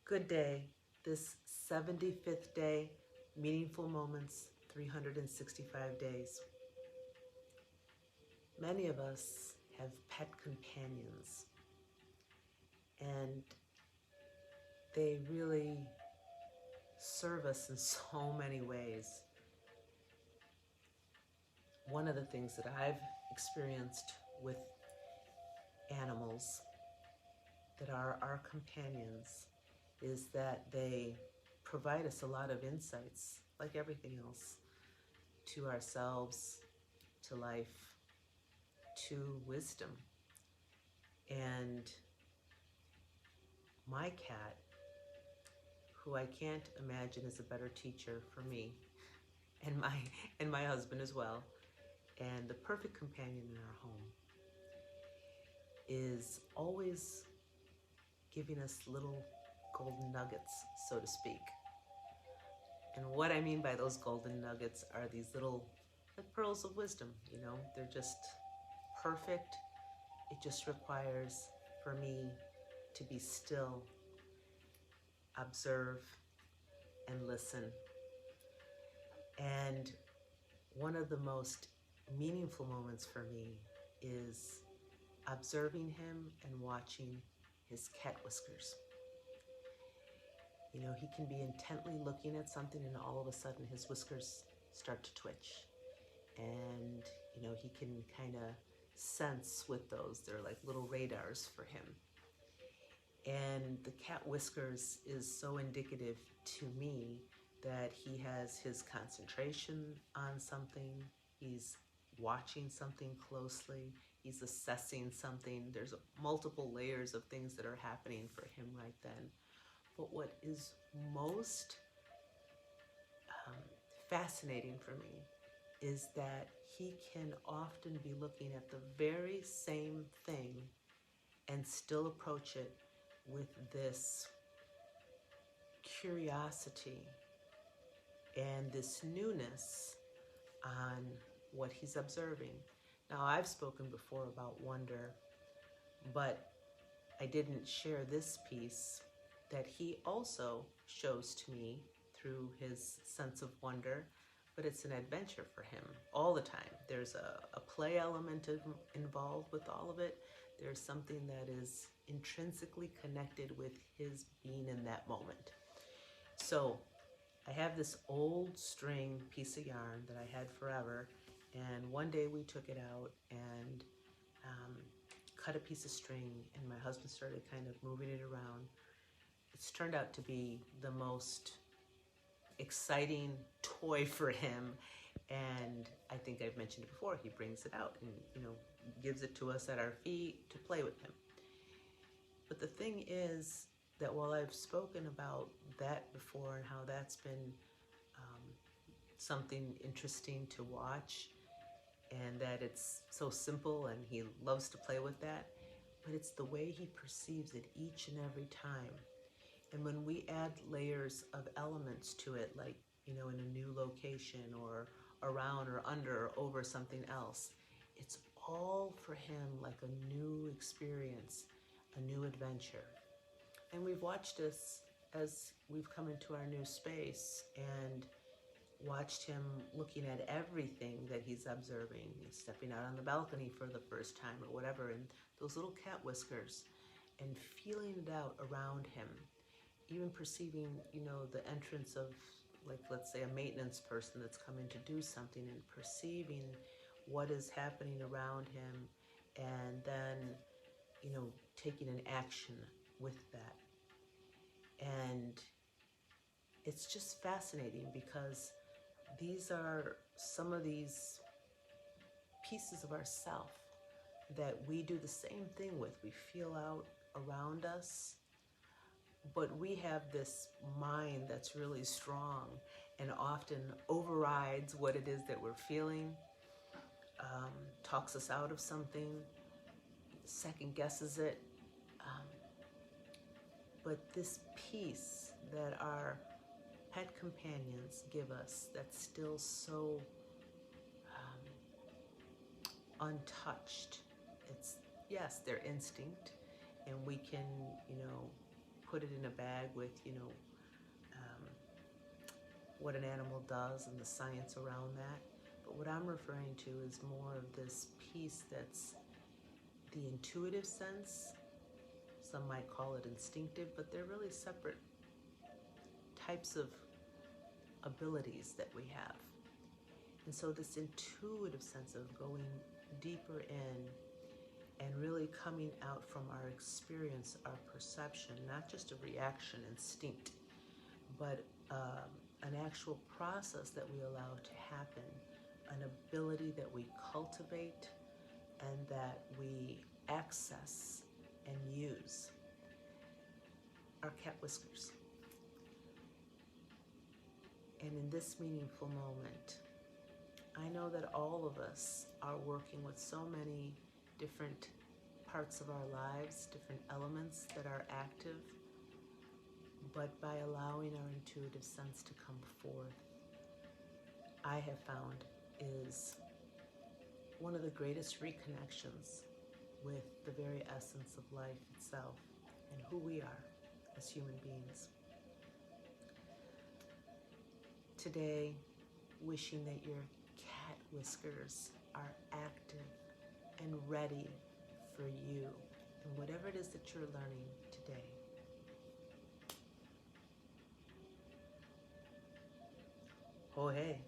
Good day. This 75th day, meaningful moments, 365 days. Many of us have pet companions, and they really serve us in so many ways. One of the things that I've experienced with animals that are our companions is that they provide us a lot of insights, like everything else, to ourselves, to life, to wisdom. And my cat, who I can't imagine is a better teacher for me and my husband as well, and the perfect companion in our home, is always giving us little golden nuggets, so to speak. And what I mean by those golden nuggets are these little like pearls of wisdom, they're just perfect. It just requires for me to be still, observe, and listen. And one of the most meaningful moments for me is observing him and watching his cat Whiskers. He can be intently looking at something and all of a sudden his whiskers start to twitch. And, he can kind of sense with those. They're like little radars for him. And the cat Whiskers is so indicative to me that he has his concentration on something. He's watching something closely. He's assessing something. There's multiple layers of things that are happening for him right then. But what is most fascinating for me is that he can often be looking at the very same thing and still approach it with this curiosity and this newness on what he's observing. Now, I've spoken before about wonder, but I didn't share this piece that he also shows to me through his sense of wonder, but it's an adventure for him all the time. There's a play element involved with all of it. There's something that is intrinsically connected with his being in that moment. So I have this old string piece of yarn that I had forever, and one day we took it out and cut a piece of string, and my husband started kind of moving it around. It's turned out to be the most exciting toy for him, and I think I've mentioned it before, he brings it out and gives it to us at our feet to play with him. But the thing is that while I've spoken about that before and how that's been something interesting to watch, and that it's so simple and he loves to play with that, but it's the way he perceives it each and every time. And when we add layers of elements to it, like, in a new location or around or under or over something else, it's all for him like a new experience, a new adventure. And we've watched this as we've come into our new space and watched him looking at everything that he's observing. He's stepping out on the balcony for the first time or whatever, and those little cat whiskers, and feeling it out around him, even perceiving, the entrance of, like, let's say a maintenance person that's coming to do something, and perceiving what is happening around him, and then, taking an action with that. And it's just fascinating because these are some of these pieces of ourself that we do the same thing with. We feel out around us, but we have this mind that's really strong and often overrides what it is that we're feeling, talks us out of something, second guesses it. But this peace that our pet companions give us, that's still so untouched. It's, yes, their instinct, and we can, put it in a bag with, what an animal does and the science around that. But what I'm referring to is more of this piece that's the intuitive sense. Some might call it instinctive, but they're really separate types of abilities that we have. And so this intuitive sense of going deeper in and really coming out from our experience, our perception, not just a reaction, instinct, but an actual process that we allow to happen, an ability that we cultivate and that we access and use. Our cat Whiskers. And in this meaningful moment, I know that all of us are working with so many different parts of our lives, different elements that are active, but by allowing our intuitive sense to come forth, I have found is one of the greatest reconnections with the very essence of life itself and who we are as human beings. Today, wishing that your cat Whiskers are active and ready for you and whatever it is that you're learning today. Oh, hey.